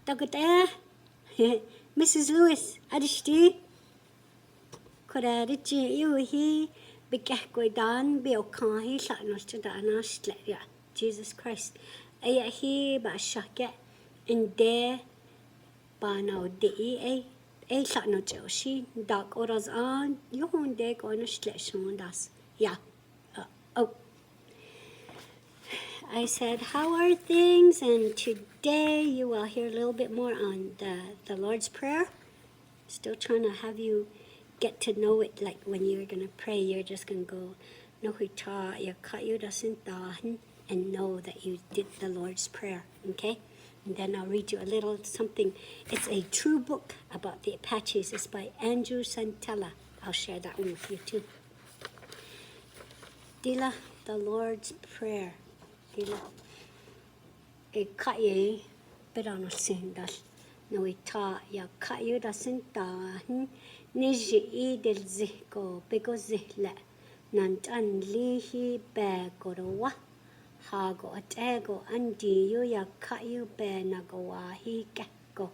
Tagata, Mrs. Lewis, Adishti, Koradichi, you he, Bikako Dan, Biokahi, Satnostadana, Sletya, Jesus Christ. Aya he, Bashaka, and there, Bano de, a Satno Joshi, Dark orders on, you won't deck on a selection das. Yeah. Oh. I said, how are things? And today you will hear a little bit more on the Lord's Prayer. Still trying to have you get to know it, like when you're going to pray, you're just going to go, Nohita, Yakayudasintahan, and know that you did the Lord's Prayer, okay? And then I'll read you a little something. It's a true book about the Apaches. It's by Andrew Santella. I'll share that one with you too. Dila, the Lord's Prayer. Dila. E kaye bedano sindas. No ita ya kayu da sintahan. Niji I del ziko bego zihla. Nantan lihi begorowa. Hago atego andi yu ya kayu be nagawahi gecko.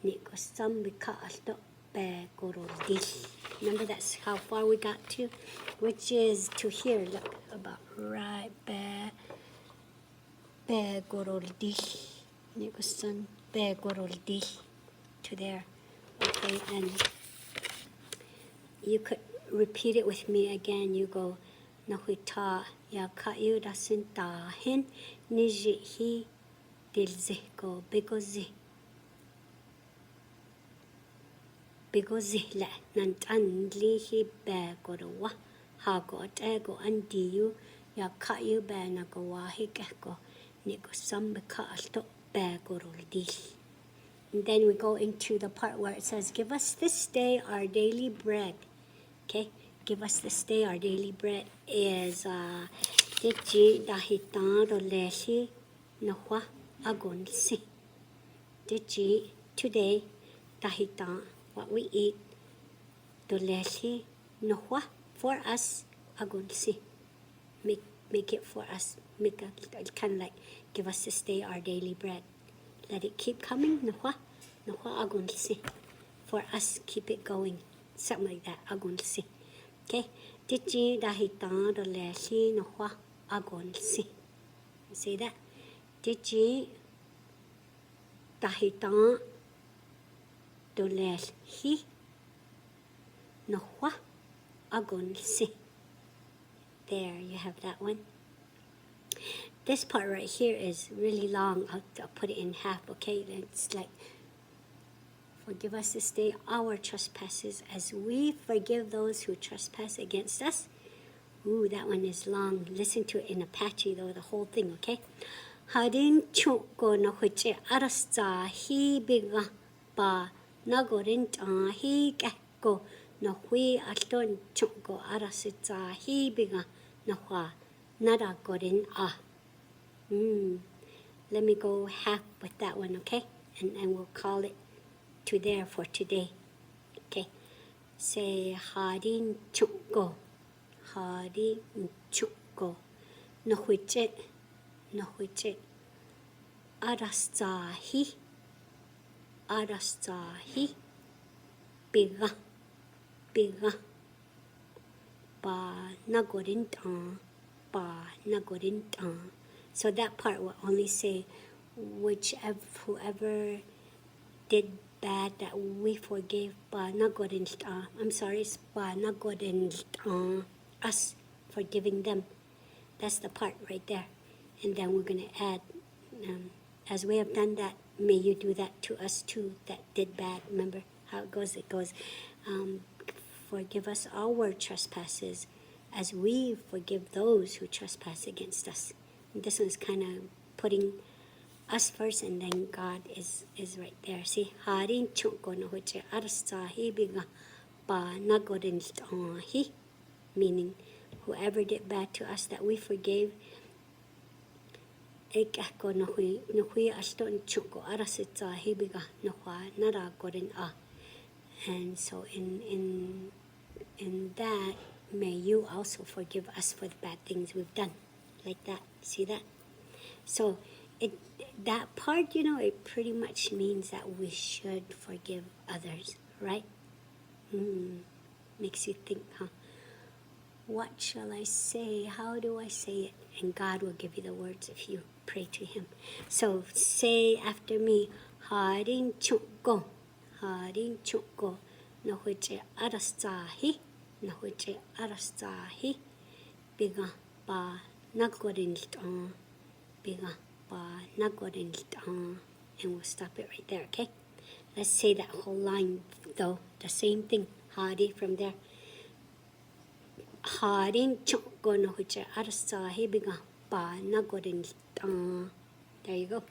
Niko sambika alto begorodi. Remember that's how far we got to, which is to here. Look about right begorodi. Niko san begorodi to there. Okay, and you could repeat it with me again. You go, Nahuita ya kayu da sintahin niji hi dilziko bigozi. Bigozi la nantan lihi begorowa. Hago atego andiyu ya kayu be nagawahi gecko. Niko sambika alto begorodi. And then we go into the part where it says, give us this day our daily bread. Okay, give us this day our daily bread is Diji dahitan do leshi nohwa agon si. Diji today dahitan what we eat do leshi nohwa for us agon si. Make it for us. Make it kind of like give us this day our daily bread. Let it keep coming. Nohwa agon si. For us, keep it going. Something like that. Agon si. Okay. Diji dahitan do leshi nohwa agon si. Say that. Diji dahitan do leshi nohwa agon si. There, you have that one. This part right here is really long. I'll put it in half, okay? It's like, forgive us this day our trespasses as we forgive those who trespass against us. Ooh, that one is long. Listen to it in Apache, though, the whole thing, okay? Hadin choko no huche arasta hi biga ba nagorin ta hi gecko no hui aton choko arasita hi biga no hua nada gorin ah. Let me go half with that one, okay? And we'll call it to there for today. Okay. Say hadin choko. Hadin choko. No huche. No huche. Arastahi. Arastahi. Biga. Biga. Ba nagorin ta. Ba nagorin ta. So that part will only say whoever did bad that we forgave ba nagorin ta. I'm sorry, it's ba nagorin ta. Us forgiving them. That's the part right there. And then we're going to add, as we have done that, may you do that to us too that did bad. Remember how it goes? It goes, forgive us our trespasses as we forgive those who trespass against us. And this one's kind of putting us first, and then God is right there. See, harin choko no hoche arsahi biga ba nagorin hi, meaning whoever did bad to us that we forgave. Ekako no hui aston choko arasita hibiga no hua nara gorin a. And so in that, may you also forgive us for the bad things we've done. Like that. See that? So that part, you know, it pretty much means that we should forgive others, right? Makes you think, huh? What shall I say? How do I say it? And God will give you the words if you pray to Him. So say after me, Harin Chukko, Harin Chukko, Nahuche Arastahi, Nahuche Arastahi, Biga Ba Nagorin Biga Ba Nagorin. And we'll stop it right there, okay? Let's say that whole line though, the same thing, Hari from there. Harin Chukko Nahuche Arastahi, Biga Ba Nagorin. There you go.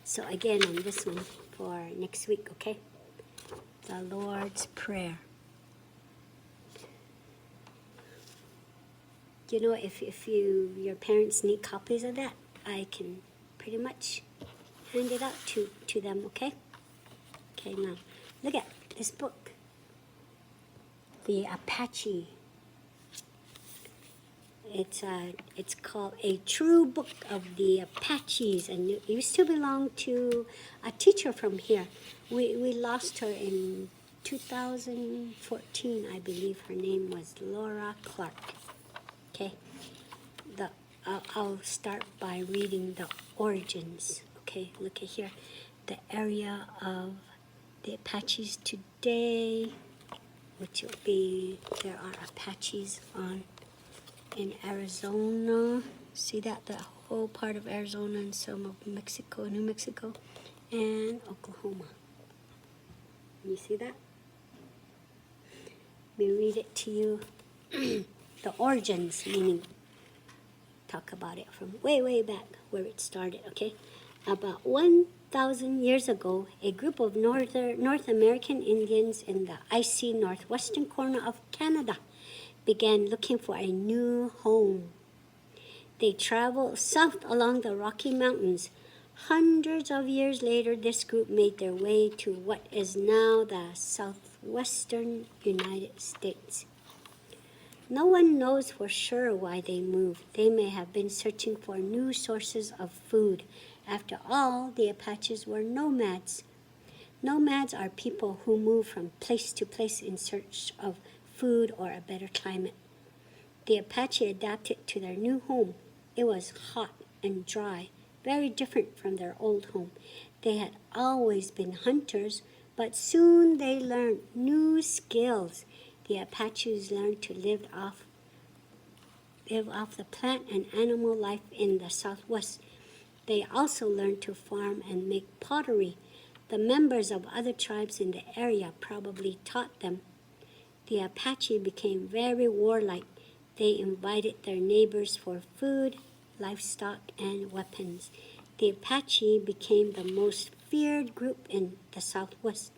So again on this one for next week, okay? The Lord's Prayer. You know, if your parents need copies of that, I can pretty much hand it out to them, okay? Okay, now look at this book. The Apache. It's called A True Book of the Apaches, and it used to belong to a teacher from here. We lost her in 2014, I believe. Her name was Laura Clark. Okay, I'll start by reading the origins. Okay, look at here, the area of the Apaches today, which will be, there are Apaches in Arizona. See that? The whole part of Arizona and some of Mexico, New Mexico, and Oklahoma. You see that? Let me read it to you. The origins, meaning talk about it from way back where it started, okay? About 1,000 years ago, a group of North American Indians in the icy northwestern corner of Canada began looking for a new home. They traveled south along the Rocky Mountains. Hundreds of years later, this group made their way to what is now the southwestern United States. No one knows for sure why they moved. They may have been searching for new sources of food. After all, the Apaches were nomads. Nomads are people who move from place to place in search of food or a better climate. The Apache adapted to their new home. It was hot and dry, very different from their old home. They had always been hunters, but soon they learned new skills. The Apaches learned to live off the plant and animal life in the Southwest. They also learned to farm and make pottery. The members of other tribes in the area probably taught them. The Apache became very warlike. They invited their neighbors for food, livestock, and weapons. The Apache became the most feared group in the Southwest.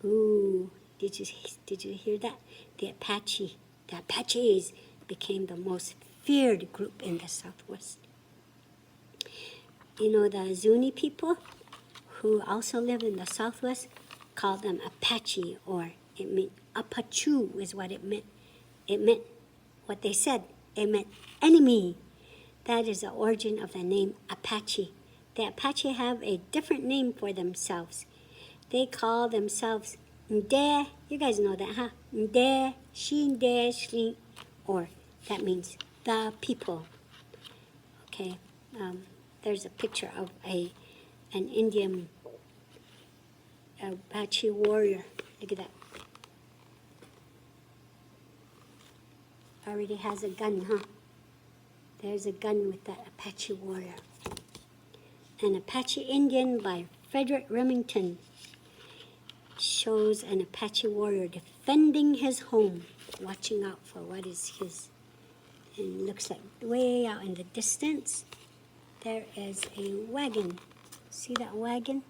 Ooh, did you hear that? The Apaches became the most feared group in the Southwest. You know, the Zuni people, who also live in the Southwest, called them Apache, or it meant Apache is what it meant. It meant what they said. It meant enemy. That is the origin of the name Apache. The Apache have a different name for themselves. They call themselves Nde. You guys know that, huh? Nde, Shinde, Shli, or that means the people. Okay, there's a picture of an Indian Apache warrior. Look at that. Already has a gun, huh? There's a gun with that Apache warrior. An Apache Indian by Frederick Remington shows an Apache warrior defending his home, watching out for what is his. And it looks like way out in the distance, there is a wagon. See that wagon?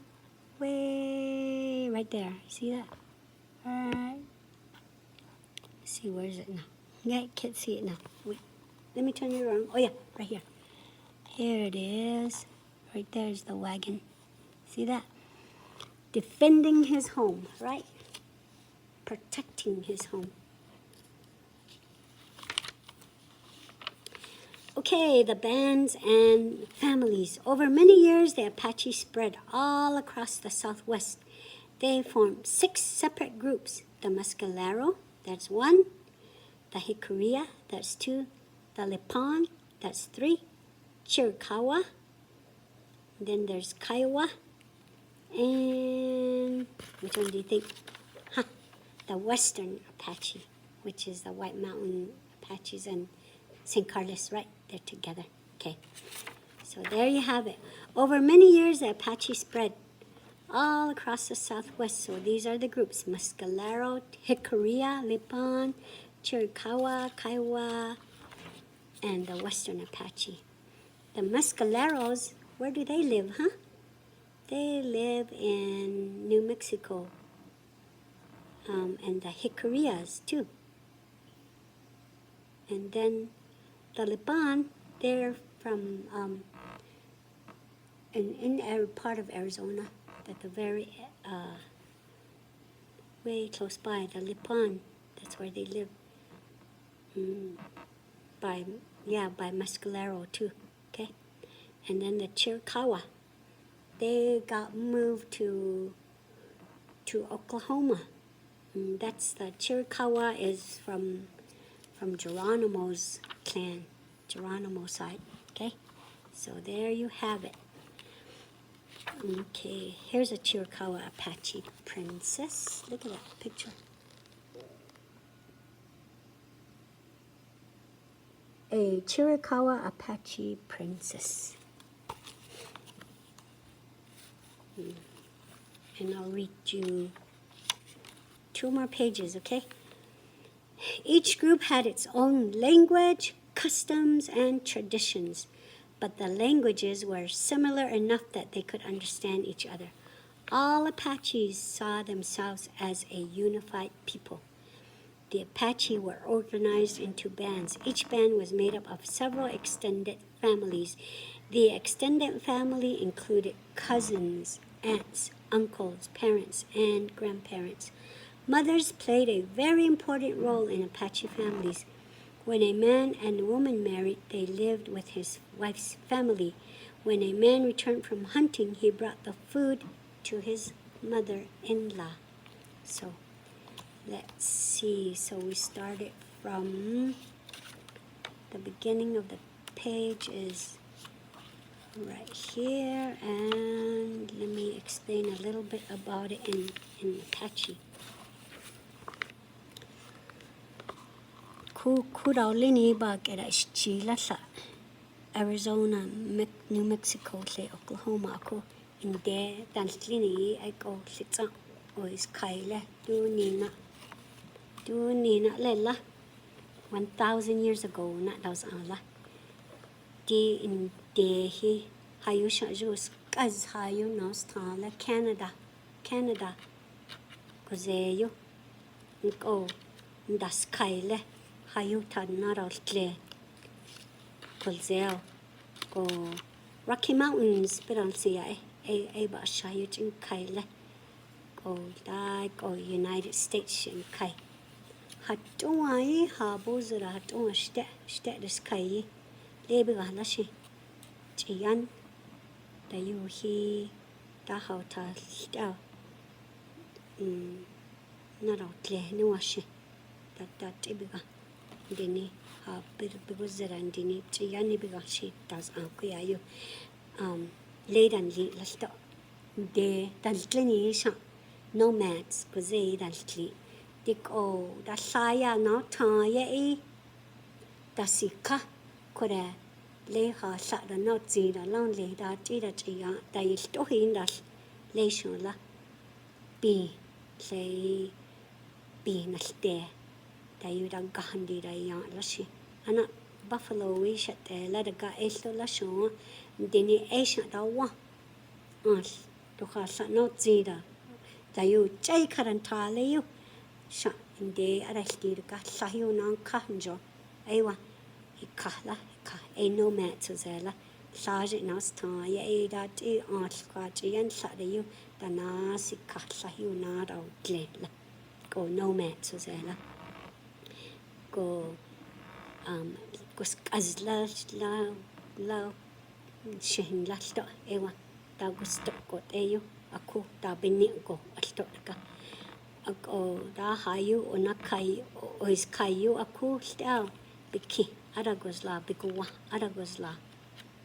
Way right there. See that? All right. Let's see, where is it now? Yeah, I can't see it now. Wait, let me turn it around. Oh yeah, right here. Here it is. Right there is the wagon. See that? Defending his home, right? Protecting his home. Okay, the bands and families. Over many years, the Apache spread all across the Southwest. They formed 6 separate groups. The Mescalero, that's 1. The Hickoria, that's 2. The Lipan, that's 3. Chiricahua, then there's Kiowa, and which one do you think? The Western Apache, which is the White Mountain Apaches and St. Carlos, right? They're together. Okay, so there you have it. Over many years, the Apache spread all across the Southwest. So these are the groups: Mescalero, Hickoria, Lipan, Chiricahua, Kiowa, and the Western Apache. The Mescaleros, where do they live, huh? They live in New Mexico, and the Hickorias too. And then the Lipan, they're from in part of Arizona, at the very way close by. The Lipan, that's where they live. By Mescalero too. Okay, and then the Chiricahua, they got moved to Oklahoma. That's the Chiricahua is from Geronimo's clan, Geronimo side. Okay, so there you have it. Okay, here's a Chiricahua Apache princess. Look at that picture. A Chiricahua Apache princess. And I'll read you 2 more pages, okay? Each group had its own language, customs, and traditions, but the languages were similar enough that they could understand each other. All Apaches saw themselves as a unified people. The Apache were organized into bands. Each band was made up of several extended families. The extended family included cousins, aunts, uncles, parents, and grandparents. Mothers played a very important role in Apache families. When a man and a woman married, they lived with his wife's family. When a man returned from hunting, he brought the food to his mother-in-law. So, let's see. So we started from the beginning of the page is right here, and let me explain a little bit about it in Apache. Kuraulini ba kera Chila sa Arizona, New Mexico, say Oklahoma ako. Inde danslini ay ko sitsa o is kaila do nina lela 1,000 years ago na daws ala di inde hi hayo sha jus kaz hayo nos tala Canada ko zeyo ko das kaila hayo tan na tle ko zeo ko Rocky Mountains pero siya ay ba siya yung kaila ko United States yung kai hatong ay habo zara hatong shte des kai lebe ga la shi chiyan da yu hi da hao ta sta na ra tle ni wa shi da tibi ga dini ha bir zara dini chiyan ni bi ga shi das an ku ya yu Leidan li lasto de daltlini sha nomads ko ze daltli dik o da saya no ta ye da sika ko da le ha sa da no zi da long le da ti da chi ya da yi to hin da le sho la bi le bi na ste da yu da ga han di da ya la shi ana buffalo we shat la da ga e so la sho dini Asia da wa to ka sa no zida da yu chai karanta le yu sha inde ara sti ka sa yu nan ka njo ai wa ikala ka e no ma to zela sa je na sta ya e da ti ka ji yan sa de yu da na si ka sa yu na da tle la ko no ma to zela ko kus azla la shin la sto ewa ta gusto ko tayo ako ta bini ko alto ka ako da hayu onakai o is kayu ako sta biki aragosla bikuwa aragosla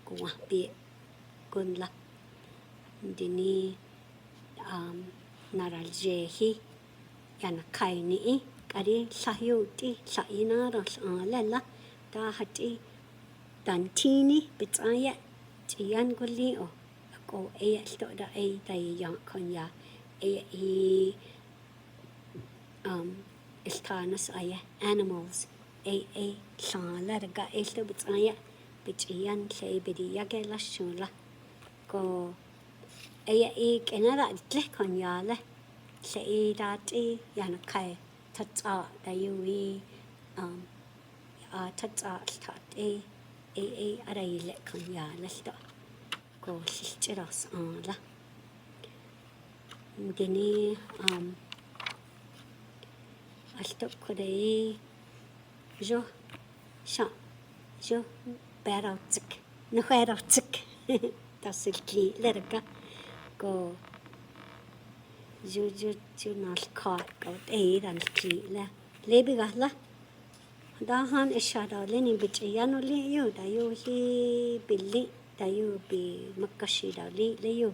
kuwa bi gunla dini naraljehi yana kaini kari sahyuti sayina ras lella ta hati dantini bitaya tiyan guli o ako sto da tay yang konya istanas aya animals sala ga sto bitaya bitiyan say bidiya gela shula ko kenara tle konya le say dati yana kai tatsa da yui tatsa stat aray le konya le sto ko chiras la dini alto kore jo berotsik no berotsik tasilki lerga ko jo nal kar ko ran ki la lebi gala da han ishara le ni bichiyano le yo da yo hi billi da yo bi makashi da le yo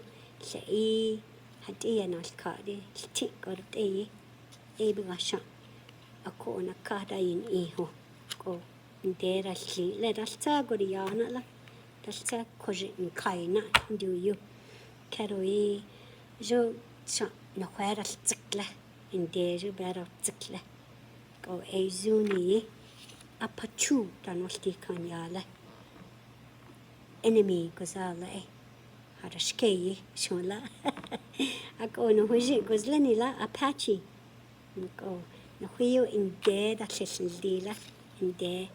sei hati nal kari ti ko bi gasha ako na kada in iho ko ndera li le dalta goriana la dalta koji in kaina ndu yo karoi jo na khwara tsikla inde jo bera tsikla ko zuni Apache danolti kanyala enemy gozala harashkei shula ako no hoji gozlani la Apache ko no huyo inde da chesildila inde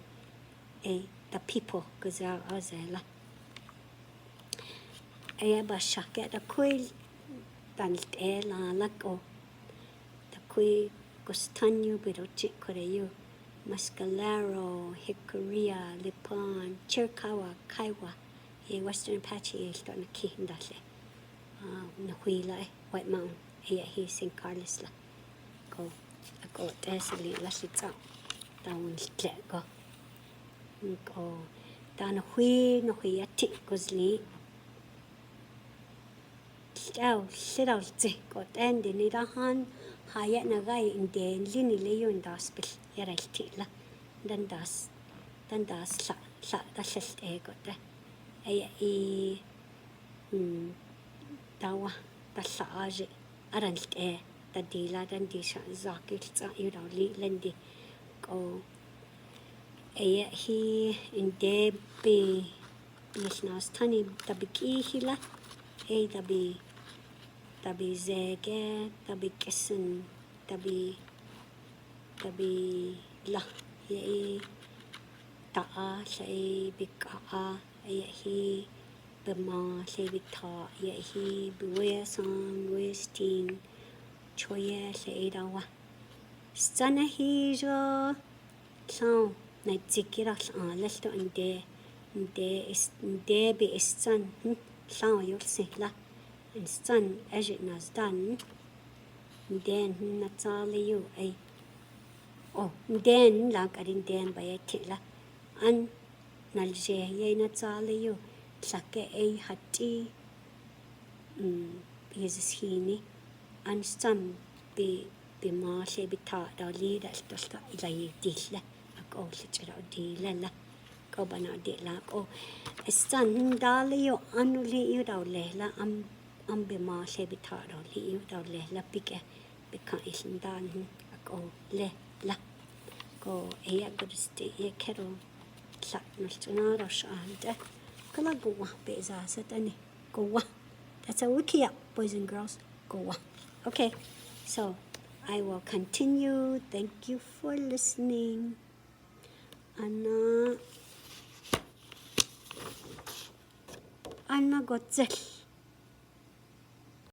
the people gozala azela ba shaka da koil danit la ko da koi gostanyo birochi koreyo Mescalero, Hickoria, Lipon, Turokawa, Kaiwa, Western Apache is starting to keep that. Nahuila, White Mountain, he St. Carlos la. Go desili la sitsa. Down let go. Go down Nahui ati gozli. Sit out, go end in it a han. Hayat nagai in den lini leyo in daspil yaralti la dan das la da sest got dawa da saaje aralt da dila dan disha zakil tsa yurali lendi ko he in de be bisnas tani da biki hila tabi zege, tabi kesen, tabi la, taa, say bika, he bema, say bita, he beware song, wasting, choya, say dawa. Sana he jo, so, night zikiras let's do in de be son, so you'll see la. And son as it was done, then that's all you then like I didn't then by a tilla, and Nalje ye that's all you, Sake hati is hini, and son be marsh be taught or lead us to start like dilla, a go such a dilla. Go bana dilla, oh, a son dali you unli you down lela, be marsh be taught or lead you down lela, pick because isn't done a go le la go a good stay a kettle. That's a wiki up, boys and girls. Go. Okay, so I will continue. Thank you for listening. Anna got